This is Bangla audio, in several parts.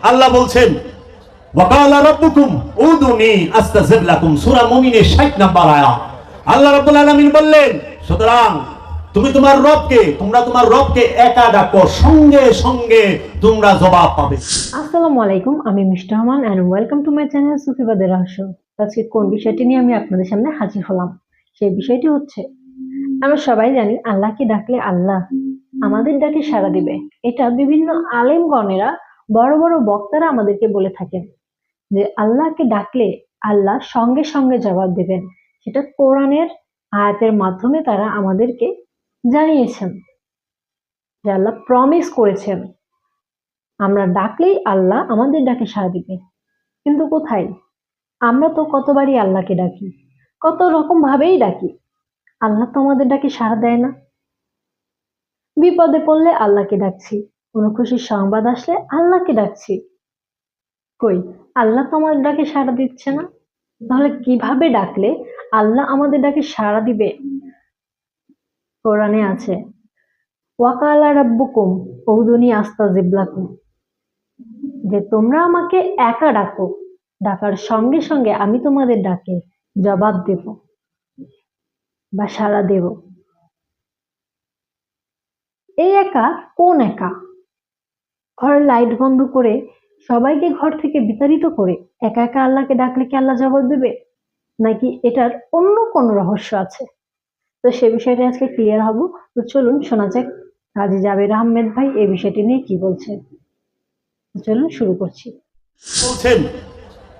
আল্লাহ বলছেন ওয়াকালা রাব্বুকুম উদুনি আস্তাজিব লাকুম, সূরা মুমিনের 60 নম্বর আয়াত। আল্লাহ রাব্বুল আলামিন বললেন, সুতরাং তোমরা তোমার রবকে একা ডাকো, সঙ্গে সঙ্গে তোমরা জবাব পাবে। আসসালামু আলাইকুম, আমি Mishti Rahman and welcome to my channel সুফিবাদের রহস্য। আজকে কোন বিষয়টি নিয়ে আমি আপনাদের সামনে হাজির হলাম, সেই বিষয়টি হচ্ছে আমরা সবাই জানি আল্লাহকে ডাকলে আল্লাহ আমাদের ডাকে সাড়া দিবে। এটা বিভিন্ন আলেমগণেরা, বড় বড় বক্তারা আমাদেরকে বলে থাকেন যে আল্লাহকে ডাকলে আল্লাহ সঙ্গে সঙ্গে জবাব দেবেন। সেটা কোরআনের আয়াতের মাধ্যমে তারা আমাদেরকে জানিয়েছেন যে আল্লাহ প্রমিস করেছেন আমরা ডাকলেই আল্লাহ আমাদের ডাকে সাড়া দিবে। কিন্তু কোথায়? আমরা তো কতবারই আল্লাহকে ডাকি, কত রকম ভাবেই ডাকি, আল্লাহ তো আমাদের ডাকে সাড়া দেয় না। বিপদে পড়লে আল্লাহকে ডাকছি, কোনো খুশির সংবাদ আসলে আল্লাহকে ডাকছি, কই আল্লাহ তো আমাদের ডাকে সাড়া দিচ্ছে না। তাহলে কিভাবে ডাকলে আল্লাহ আমাদের ডাকে সাড়া দিবে? কোরআনে আছে ওয়াকালা রাব্বুকুম উদুনি আস্তাজিব লাকুম, যে তোমরা আমাকে একা ডাকো, ডাকার সঙ্গে সঙ্গে আমি তোমাদের ডাকে জবাব দেব বা সাড়া দেব। এই একা কোন একা? ঘরের লাইট বন্ধ করে সবাইকে ঘর থেকে বিতাড়িত করে একা একা আল্লাহকে ডাকলে কি আল্লাহ জবাব দেবে, নাকি এটার অন্য কোনো রহস্য আছে? তো সে বিষয়টা আজকে ক্লিয়ার হব। তো চলুন শোনা যাক কাজী জাবের আহমেদ ভাই এই বিষয়টি নিয়ে কি বলছেন। চলুন শুরু করছি। বলছেন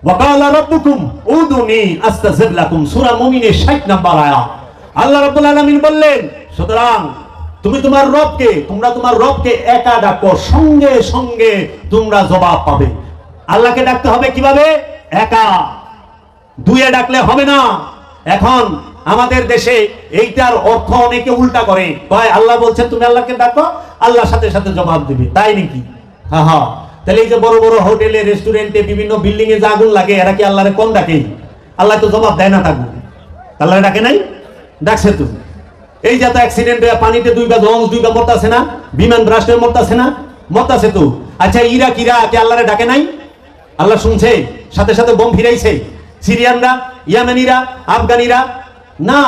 ওয়াকালা রাব্বুকুম উদুনি আস্তাজিব লাকুম, সূরা মুমিনের 60 নম্বর আয়াত। আল্লাহ রাব্বুল আলামিন বললেন, সুতরাং তোমার রবকে একা ডাকো, সঙ্গে সঙ্গে তোমরা জবাব পাবে। আল্লাহকে ডাকতে হবে কিভাবে? একা, দুয়ে ডাকলে হবে না। এখন আমাদের দেশে এইটার অর্থ অনেকে উল্টা করে, কয় আল্লাহ বলছেন তুমি আল্লাহকে ডাকো, আল্লাহর সাথে সাথে জবাব দিবে, তাই নাকি? হ্যাঁ, তাহলে এই যে বড় বড় হোটেলে, রেস্টুরেন্টে, বিভিন্ন বিল্ডিং এ যে আগুন লাগে, এরা কি আল্লাহরে কম ডাকে? আল্লাহ তো জবাব দেয় না, থাকবে আল্লাহরে ডাকে নাই, ডাকছে তো। এই যে অ্যাক্সিডেন্ট হয়ে পানিতে দুইবা লঞ্চ দুইবা মরতাছে না, বিমান ব্রাস্ট হয়ে মরতাছে না, মরতাছে তো। আচ্ছা ইরাকিরা কি আল্লাহরে ডাকে নাই? আল্লাহ শুনছে, সাথে সাথে বোম ফিরাইছে। সিরিয়ানরা, ইয়ামেনিরা, আফগানিরা না,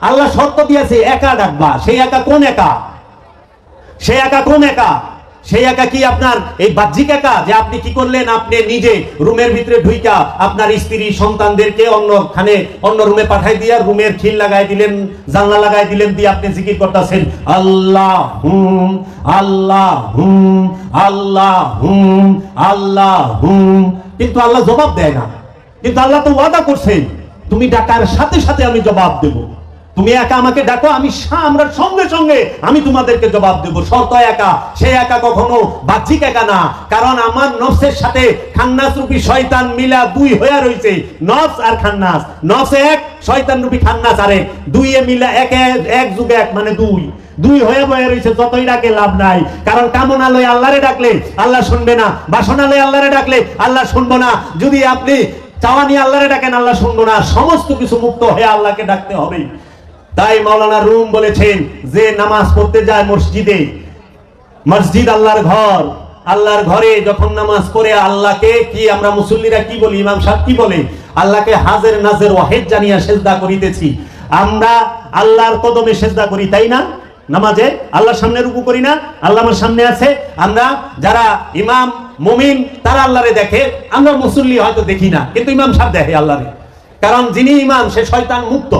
আল্লাহ শর্ত দিয়েছে একা ডাকবা। সেই একা কোন একা? সেই একা কোন একা? সেই একা কি আপনার এই বাহ্যিক একা, যে আপনি কি করলেন, আপনি নিজে রুমের ভিতরে ঢুইকা আপনার স্ত্রী সন্তানদেরকে অন্য রুমে পাঠাই দিয়া রুমের খিল লাগাই দিলেন, জানলা লাগাই দিলেন, দিয়ে আপনি জিকির করতেছেন আল্লাহ হুম আল্লাহ হুম আল্লাহ হুম আল্লাহ হুম, কিন্তু আল্লাহ জবাব দেয় না। কিন্তু আল্লাহ তো ওয়াদা করছেন তুমি ডাকার সাথে সাথে আমি জবাব দেব। তুমি একা আমাকে ডাকো, আমরা সঙ্গে সঙ্গে আমি তোমাদেরকে জবাব দেব। শর্ত একা, সেই একা কখনো বাহ্যিক একা না। কারণ আমার নফসের সাথে খান্নাস রূপী শয়তান মিলা দুই হয়ে রয়েছে। নফস আর খান্নাস, নফস এক, শয়তান রূপী খান্নাস আরেক, দুইয়ে মিলা এক যুগে এক, মানে দুই হয়ে বয়ে রয়েছে। যতই ডাকে লাভ নাই, কারণ কামনালয়ে আল্লাহরে ডাকলে আল্লাহ শুনবে না, বাসনালয়ে আল্লাহরে ডাকলে আল্লাহ শুনবো না। যদি আপনি চাওয়া নিয়ে আল্লাহরে ডাকেন আল্লাহ শুনবো না। সমস্ত কিছু মুক্ত হয়ে আল্লাহকে ডাকতে হবে। তাই মাওলানা রুম বলেছেন যে নামাজ পড়তে যায় মসজিদে, মসজিদ আল্লাহর ঘর, আল্লাহর ঘরে যখন নামাজ পড়ে আল্লাহকে কি আমরা মুসল্লিরা কি বলি, ইমাম সাহেব কি বলে, আল্লাহকে হাজের নাজের ওয়াহিদ জানিয়া সেজদা করিতেছি। আমরা আল্লাহর কদমে সেজদা করি, তাই না? নামাজে আল্লাহর সামনে রুকু করি না? আল্লাহ আমার সামনে আছে। আমরা যারা ইমাম মুমিন তারা আল্লাহরে দেখে, আমরা মুসল্লি হয়তো দেখি না, কিন্তু ইমাম সাহেব দেখে আল্লাহরে। কারণ যিনি ইমাম সে শয়তান মুক্ত,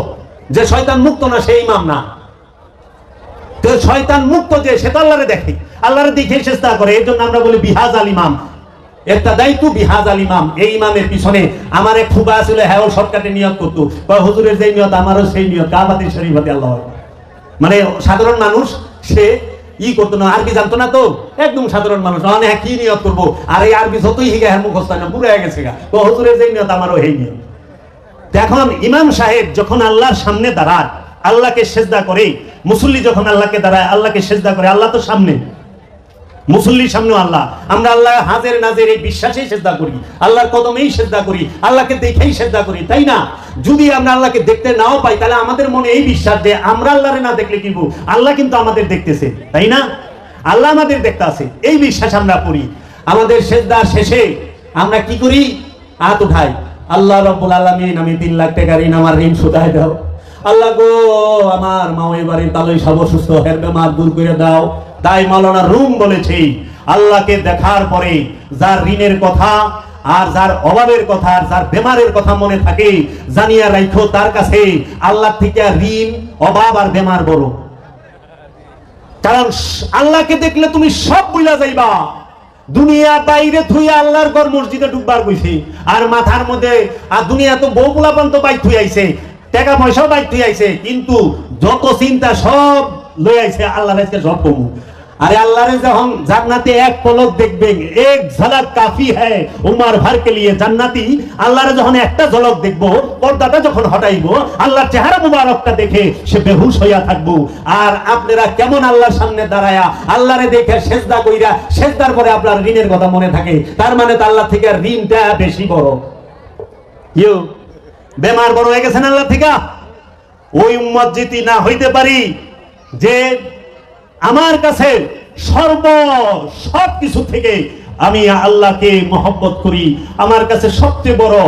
যে শয়তান মুক্ত না সে ইমাম না। তো শয়তান মুক্ত যে, সে তো আল্লাহরে দেখে, আল্লাহরে দেখে চেষ্টা করে। এই জন্য আমরা বলি বিহাজ আল ইমাম, ইরতাদাইতু বিহাজ আল ইমাম। এই ইমামের পিছনে আমার এক ফুবা ছিল, হ্যাঁ ও শর্টকাটে নিয়ত করতো, হুজুরের যেই নিয়ত আমারও সেই নিয়ত, কাবাতি শরীফাতে আল্লাহ। মানে সাধারণ মানুষ সে করতো না, আরবি জানতো না, তো একদম সাধারণ মানুষ, হ্যাঁ কি নিয়ত করবো, আর এই আরবি যতই হিগা হ্যাঁ মুখস্থ না, পুরো হয়ে গেছে গা, হুজুরের যেই নিয়ত আমারও এই নিয়ত। এখন ইমাম সাহেব যখন আল্লাহর সামনে দাঁড়ায় আল্লাহকে সেজদা করে, মুসল্লি যখন আল্লাহকে দাঁড়ায় আল্লাহকে সেজদা করে, আল্লাহ তো সামনে, মুসল্লির সামনেও আল্লাহ। আমরা আল্লাহ হাজের নাজের এই বিশ্বাসেই সেজদা করি, আল্লাহর কদমেই সেজদা করি, আল্লাহকে দেখেই সেজদা করি, তাই না? যদি আমরা আল্লাহকে দেখতে নাও পাই, তাহলে আমাদের মনে এই বিশ্বাস যে আমরা আল্লাহরে না দেখলে কিন্তু আল্লাহ কিন্তু আমাদের দেখতেছে, তাই না? আল্লাহ আমাদের দেখতে আছে, এই বিশ্বাস আমরা করি। আমাদের সেজদা শেষে আমরা কি করি? হাত উঠাই, আল্লাহ রাব্বুল আলামিন আমি 3 লাখ টাকা ঋণ, আমার ঋণ শোধায় দাও। আল্লাহ গো, আমার মাওই বাড়ির তালই সব অসুস্থ, হের বেমার দূর করে দাও। তাই মাওলানা রুম বলেছে, আল্লাহকে দেখার পরে যার ঋণের কথা আর যার অভাবের কথা আর যার বেমারের কথা মনে থাকে, জানিয়া রাখো তার কাছে আল্লাহ থেকে ঋণ, অভাব আর বেমার বড়। কারণ আল্লাহকে দেখলে তুমি সব ভুলা যাইবা। দুনিয়া বাইরে থুইয়া আল্লাহর ঘর মসজিদে ঢুকবার কইছে, আর মাথার মধ্যে আর দুনিয়া তো বউ পোলাপান তো বাইক থুই আইছে, টাকা পয়সাও বাইক থুই আইছে, কিন্তু যত চিন্তা সব লই আইছে আল্লাহর কাছে সব কমু। আরে আল্লাহরে যখন জান্নাতে এক পলক দেখবেন, এক ঝলক কাফি হ্যায় উমর ভর কে লিয়ে। জান্নাতি আল্লাহরে যখন একটা ঝলক দেখবো, পর্দাটা যখন হটাইবো, আল্লাহর চেহারা মুবারকটা দেখে সে বেহুশ হইয়া থাকবো। আর আপনারা কেমন আল্লাহর সামনে দাঁড়ায়া আল্লাহরে দেখে সেজদা কইরা, সেজদার পরে আপনার ঋণের কথা মনে থাকে, তার মানে তো আল্লাহ থেকে ঋণটা বেশি বড়। ইউ বেমার বড় হয়ে গেছেন আল্লাহ থেকে। ওই উম্মত যদি না হইতে পারি যে আমার কাছে সব কিছু থেকে আমি আল্লাহকে মহব্বত করি, আমার কাছে সবচেয়ে বড়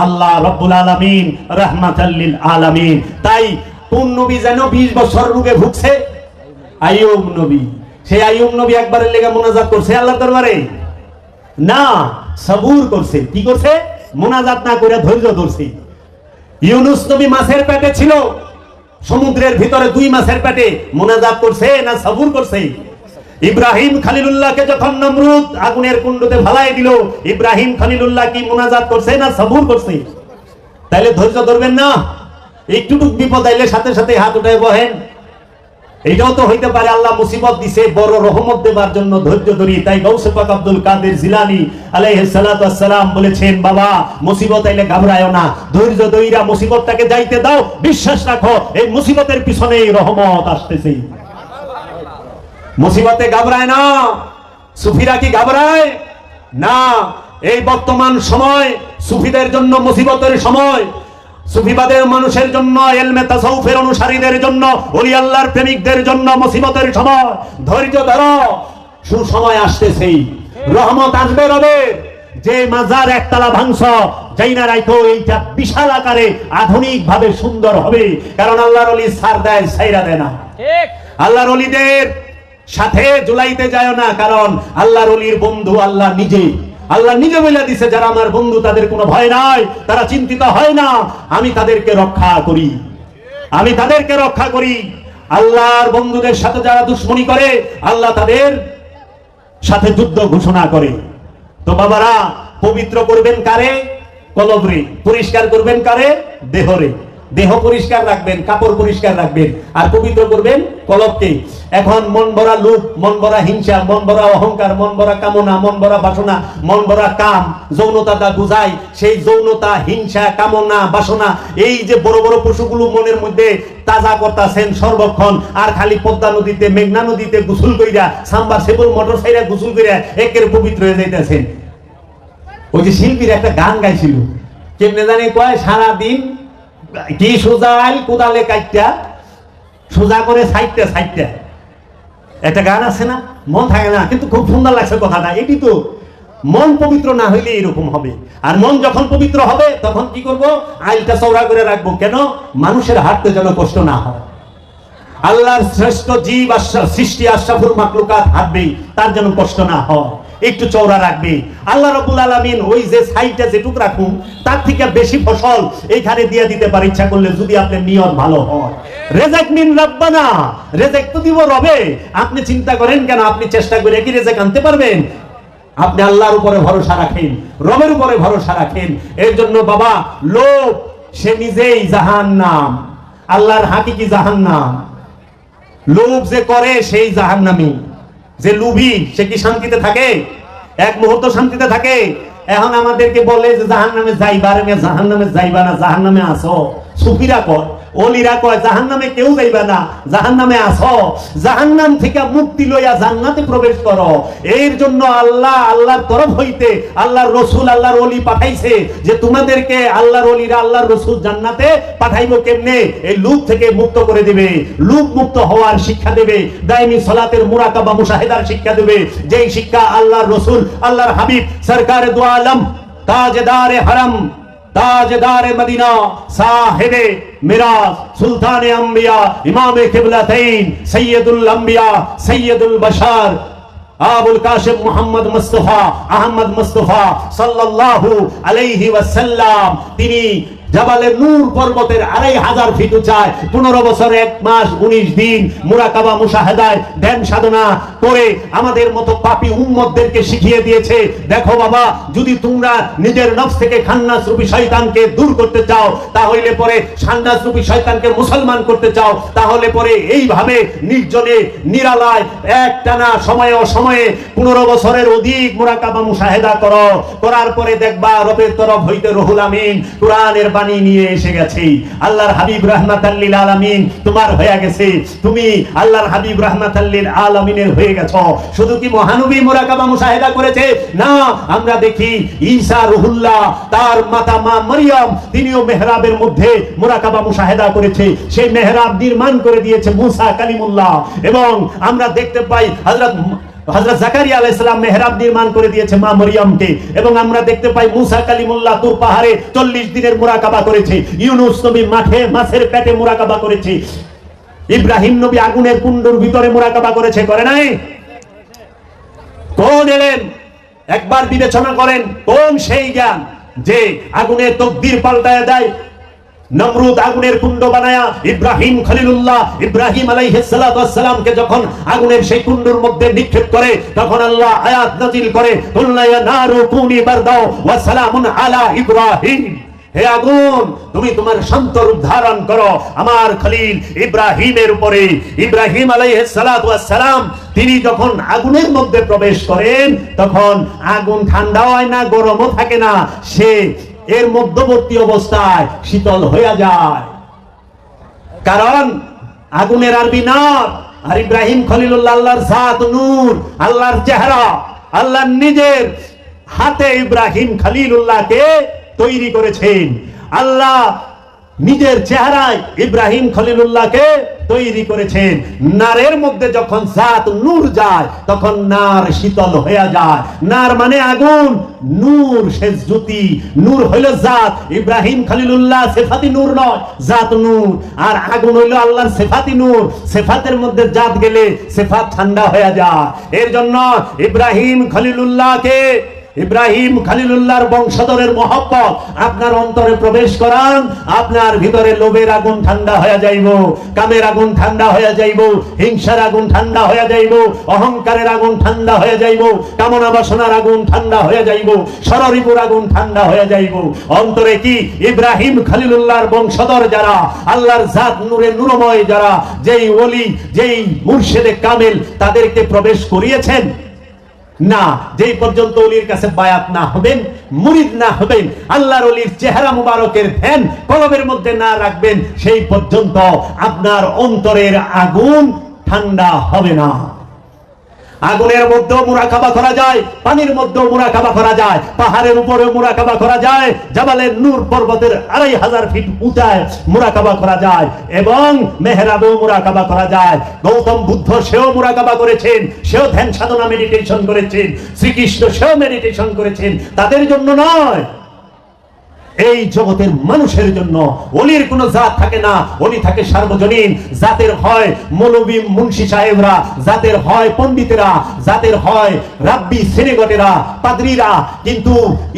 আল্লাহ রাব্বুল আলামিন, রাহমাতাল লিল আলামিন। তাই কোন নবী যেন 20 বছর রোগে ভুগছে? আইয়ুব নবী। সেই আইয়ুব নবী একবারের লেগে মুনাজাত করছে আল্লাহর দরবারে? না, সবুর করছে। কি করছে? মুনাজাত না করে ধৈর্য ধরছে। ইউনুস নবী মাছের পেটে ছিল, সমুদ্রের ভিতরে 2 মাসের পেটে, মুনাজাত করছে না সবুর করছে? ইব্রাহিম খলিলুল্লাহকে যখন নমরুদ আগুনের কুণ্ডতে ফেলাই দিল, ইব্রাহিম খলিলুল্লাহ কি মুনাজাত করছে না সবুর করছে? তাইলে ধৈর্য ধরবেন না? একটুটুক বিপদ আইলে সাথে সাথে হাত উঠায় বহেন। এটাও তো হইতে পারে আল্লাহ মুসিবত দিছে বড় রহমত দেবার জন্য ধৈর্য ধরি। তাই গৌসে পাক আব্দুল কাদের জিলানী আলাইহিস সালাতু ওয়াস সালাম বলেছেন, বাবা মুসিবত আইলে ঘাবড়ায়ও না, ধৈর্য ধইরা মুসিবতটাকে যাইতে দাও, বিশ্বাস রাখো এই মুসিবতের পিছনেই রহমত আসতেছে। মুসিবতে ঘাবড়ায় না। সুফিরা কি ঘাবড়ায়? না। এই বর্তমান সময় সুফিদের জন্য মুসিবতের সময়, সুফিবাদের মানুষের জন্য, ইলমে তাসাউফের অনুসারীদের জন্য, ওলি আল্লাহর প্রেমিকদের জন্য মুসিবতের সময়। ধৈর্য ধরো, সুসময় আসতেছে, রহমত আসবে রবে। যে মাজার একতলা ভাঙছ, যাইনা রাখো এইটা বিশাল আকারে আধুনিক ভাবে সুন্দর হবে। কারণ আল্লাহর ওলি ছাড় দেয়, ছাইরা দেয় না। আল্লাহর ওলিদের সাথে জুলাইতে যায় না, কারণ আল্লাহর ওলির বন্ধু আল্লাহ নিজে। আল্লাহ নিজে বলে দিছে, যারা আমার বন্ধু তাদের কোনো ভয় নাই, তারা চিন্তিত হয় না, আমি তাদেরকে রক্ষা করি, আমি তাদেরকে রক্ষা করি। আল্লাহর বন্ধুদের সাথে যারা দুশ্মনী করে, আল্লাহ তাদের সাথে যুদ্ধ ঘোষণা করে। তো বাবারা, পবিত্র করবেন কারে? কলবরে। পরিষ্কার করবেন কারে? দেহরে। দেহ পরিষ্কার রাখবেন, কাপড় পরিষ্কার রাখবেন, আর পবিত্র করবেন কলবকে। এখন মন ভরা লোভ, মন ভরা হিংসা, মন ভরা অহংকার, মন ভরা কামনা, মন ভরা বাসনা, মন ভরা কাম, যৌনতা বুঝায়। সেই যৌনতা, হিংসা, কামনা, বাসনা, এই যে বড় বড় পশুগুলো মনের মধ্যে তাজা করতেছেন সর্বক্ষণ, আর খালি পদ্মা নদীতে, মেঘনা নদীতে গোসল কইরা, সাম্বার সেবল মোটর সাইরা গোসল কইরা একের পবিত্র হয়ে যাইতেছেন। ওই যে শিল্পীর একটা গান গাইছিল, কেমনে জানি কয়, সারাদিন কি সোজাই কোদালে কাইটা, সোজা করে সাইডটা সাইডটা। একটা গান আছে না, মন থাকে না, কিন্তু খুব সুন্দর লাগছে কথাটা। এটি তো মন পবিত্র না হইলে এরকম হবে। আর মন যখন পবিত্র হবে তখন কি করব? আইলটা চওড়া করে রাখবো। কেন? মানুষের হাঁটতে যেন কষ্ট না হয়। আল্লাহর শ্রেষ্ঠ জীব সৃষ্টি আশরাফুল মাখলুকাত হাঁটবে, তার যেন কষ্ট না হয়, একটু চওড়া রাখবে। আল্লাহ রাব্বুল আলামিন ওই যে সাইডটা যেটুক রাখুন, তার থেকে বেশি ফসল এইখানে দিয়ে দিতে পারে ইচ্ছা করলে, যদি আপনার নিয়ত ভালো হয়। রেজাক মিন রাব্বানা, রেজাক তো দিব রবে। আপনি চিন্তা করেন কেন? আপনি চেষ্টা করে কি রেজাক আনতে পারবেন? আপনি আল্লাহর উপরে ভরসা রাখেন, রবের উপরে ভরসা রাখেন। এর জন্য বাবা, লোভ সে নিজেই জাহান্নাম, আল্লাহর হাকিকি জাহান্নাম। লোভ যে করে সেই জাহান্নামী। যে লোভী সে কি শান্তিতে থাকে? এক মুহূর্ত শান্তিতে থাকে? এখন আমাদেরকে বলে যে জাহান্নামে যাইবা, রে জাহান্নামে যাইবা না, জাহান্নামে আসো। সুফিরা কয়, ওলিরা কয় জাহান্নামে কেউ যাইবা না, জাহান্নামে আসো, জাহান্নাম থেকে মুক্তি লইয়া জান্নাতে প্রবেশ করো। এর জন্য আল্লাহ আল্লাহর তরফ হইতে আল্লাহর রসুল আল্লাহর ওলি পাঠাইছে যে তোমাদেরকে আল্লাহর ওলিরা আল্লাহর রসুল জান্নাতে পাঠাইবো কেমনে? এই লুপ থেকে মুক্ত করে দিবে, লুপ মুক্ত হওয়ার শিক্ষা দেবে, দাইমি সালাতের মুরাকাবা মুশাহিদার শিক্ষা দেবে, যেই শিক্ষা আল্লাহর রসুল আল্লাহর হাবিব সরকারে দু আলম তাজদারে হরম ताजदार मदीना साहिबे मिराज सुल्तान अंबिया इमाम किबलतैन सैयदुल अंबिया सैयदुल बशर আবুল কাসেম মুহাম্মদ মুস্তাফা আহমদ মুস্তাফা সাল্লাল্লাহু আলাইহি ওয়াসাল্লাম, তিনি জাবালে নূর পর্বতের 2500 ফিট উচ্চায় 15 বছর 1 মাস 19 দিন মুরাকাবা মুশাহাদায় ধ্যান সাধনা করে আমাদের মতো পাপী উম্মতদেরকে শিখিয়ে দিয়েছে, দেখো বাবা, যদি তোমরা নিজের নফস থেকে খান্নাস রূপী শয়তানকে দূর করতে চাও, তাহলে পরে খান্নাস রূপী শয়তানকে মুসলমান করতে চাও, তাহলে পরে এইভাবে নির্জনে নিরালায় একটানা সময়ে 15 বছরের অধিক মুরাকাবা মুশাহাদা করো, করার পরে দেখবা রবের তরফ হইতে রুহুল আমিন কোরআনের বাণী নিয়ে এসে গেছে। আল্লাহর হাবিব রাহমাতাল লিল আলামিন তোমার হয়ে গেছে, তুমি আল্লাহর হাবিব রাহমাতাল লিল আলামিনের হয়ে গেছো। শুধু কি মহানবী মুরাকাবা মুশাহাদা করেছে? না, আমরা দেখি ঈসা রুহুল্লাহ তার মাতা মা মারইয়াম তিনিও মেহরাবের মধ্যে মুরাকাবা মুশাহাদা করেছে, সেই মেহরাব নির্মাণ করে দিয়েছে মুসা কালিমুল্লাহ। এবং আমরা দেখতে পাই হযরত জাকারিয়া আলাইহিস সালাম মেহরাব নির্মাণ করে দিয়েছে মা মরিয়মকে, এবং আমরা দেখতে পাই মুসা কালিমুল্লাহ তুর পাহাড়ে 40 দিনের মুরাকাবা করেছে, ইউনূস নবী মাঠে মাছের পেটে মুরাকাবা করেছে, ইব্রাহিম নবী আগুনের কুণ্ডুর ভিতরে মুরাকাবা করেছে, করে নাই? কোন এলেন একবার বিবেচনা করেন, কোন সেই জ্ঞান যে আগুনের তকদির পাল্টায় দেয়? নমরুদ আগুনের কুণ্ড বানায়া ইব্রাহিম খলিলুল্লাহ ইব্রাহিম আলাইহিস সালাতু ওয়াস সালামকে যখন আগুনের সেই কুণ্ডের মধ্যে নিক্ষেপ করে, তখন আল্লাহ আয়াত নাযিল করে, কুল্লা ইয়া নারু কুনি বারদাও ওয়া সালামুন আলা ইব্রাহিম, হে আগুন তুমি তোমার শান্ত রূপ ধারণ করো আমার খলিল ইব্রাহিমের উপরে। ইব্রাহিম আলাইহিস সালাতু ওয়াস সালাম তিনি যখন আগুনের মধ্যে প্রবেশ করেন, তখন আগুন ঠান্ডা হয় না, গরমও থাকে না, সে এর মধ্যবর্তী অবস্থায় শীতল হয়ে যায়, কারণ আগুনের আরবি নার, আর ইব্রাহিম খলিলুল্লাহ আল্লাহর জাত নূর, আল্লাহর চেহারা, আল্লাহর নিজের হাতে ইব্রাহিম খলিলুল্লাহকে তৈরি করেছেন। আল্লাহ নিজের চেহারায় ইব্রাহিম খলিলুল্লাহকে তৈরি করেছেন। নারের মধ্যে যখন জাত নূর যায়, তখন নার শীতল হয়ে যায়। নার মানে আগুন, নূর সে জ্যোতি, নূর হইল জাত। ইব্রাহিম খলিলুল্লাহ সিফাতি নূর নয়, জাত নূর, আর আগুন হইল আল্লাহর সিফাতি নূর। সিফাতের মধ্যে জাত গেলে সিফাত ঠান্ডা হয়ে যায়। এর জন্য ইব্রাহিম খলিলুল্লাহকে, ইব্রাহিম খলিলুল্লাহর বংশধরের মহব্বত আপনার অন্তরে প্রবেশ করান, আপনার ভিতরে লোভের আগুন ঠান্ডা হয়ে যাইব, কামের আগুন ঠান্ডা হয়ে যাইব, হিংসার আগুন ঠান্ডা হয়ে যাইব, অহংকারের আগুন ঠান্ডা হয়ে যাইব, কামনা বাসনার আগুন ঠান্ডা হয়ে যাইব, ষড়রিপুর আগুন ঠান্ডা হয়ে যাইব। অন্তরে কি ইব্রাহিম খলিলুল্লাহর বংশধর যারা, আল্লাহর জাত নূরে নূরময় যারা, যেই ওলি যেই মুর্শিদে কামেল তাদেরকে প্রবেশ করিয়েছেন না, যেই পর্যন্ত ওলির কাছে বায়াত না হবেন, মুরিদ না হবেন, আল্লাহর ওলির চেহারা মুবারকের ধ্যান কলবের মধ্যে না রাখবেন, সেই পর্যন্ত আপনার অন্তরের আগুন ঠান্ডা হবে না। আগুনের মধ্যেও মুরাকাবা করা যায়, পানির মধ্যেও মুরাকাবা করা যায়, পাহাড়ের উপরেও মুরাকাবা করা যায়, জাবালের নূর পর্বতের 2500 ফিট উঁচায় মুরাকাবা করা যায়, এবং মেহরাবেও মুরাকাবা করা যায়। গৌতম বুদ্ধ সেও মুরাকাবা করেছেন, সেও ধ্যান সাধনা মেডিটেশন করেছেন, শ্রীকৃষ্ণ সেও মেডিটেশন করেছেন, তাদের জন্য নয়, এই জগতের মানুষের জন্য। ওলির কোন জাত থাকে না, ওলি থাকে সার্বজনীন। জাতের হয় মৌলবী মুন্সি সাহেবরা, জাতের হয় পণ্ডিতেরা, জাতের হয় রাব্বি সেনেগটেরা, পাদ্রীরা, কিন্তু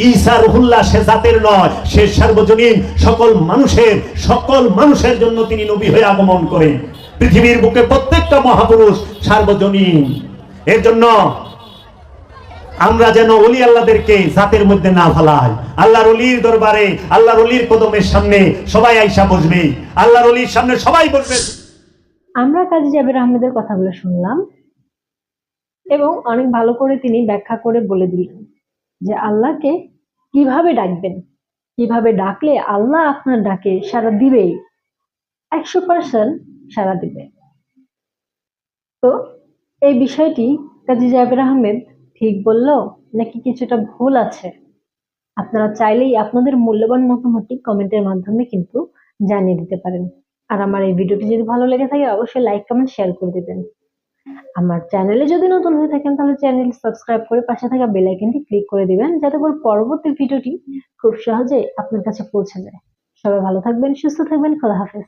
ঈসা রুহুল্লাহ সে জাতের নয়, সে সার্বজনীন। সকল মানুষের জন্য তিনি নবী হয়ে আগমন করেন। পৃথিবীর বুকে প্রত্যেকটা মহাপুরুষ সার্বজনীন। এর জন্য আমরা যেন ওলি আল্লাহদেরকে জাতের মধ্যে না ফেলাই। আল্লাহর ওলির দরবারে, আল্লাহর ওলির কদমের সামনে সবাই আইসা বসবে, আল্লাহর ওলির সামনে সবাই বসবে। আমরা কাজী জাবের আহমেদের কথাগুলো শুনলাম এবং অনেক ভালো করে তিনি ব্যাখ্যা করে বলে দিলেন যে আল্লাহকে কিভাবে ডাকবেন। কিভাবে ডাকলে আল্লাহ আপনার ডাকে সাড়া দিবেই, 100% সাড়া দিবে। তো এই বিষয়টি কাজী জাবের আহমেদ ঠিক বলল নাকি কিছুটা ভুল আছে? আপনারা চাইলেই আপনাদের মূল্যবান মতামতটি কমেন্টের মাধ্যমে কিন্তু জানিয়ে দিতে পারেন। আর আমার এই ভিডিওটি যদি ভালো লেগে থাকে অবশ্যই লাইক কমেন্ট শেয়ার করে দিবেন। আমার চ্যানেলে যদি নতুন হয়ে থাকেন তাহলে চ্যানেল সাবস্ক্রাইব করে পাশে থাকা বেল আইকনটি ক্লিক করে দিবেন যাতে করে পরবর্তী ভিডিওটি খুব সহজে আপনার কাছে পৌঁছে যায়। সবাই ভালো থাকবেন, সুস্থ থাকবেন, খোদা হাফেজ।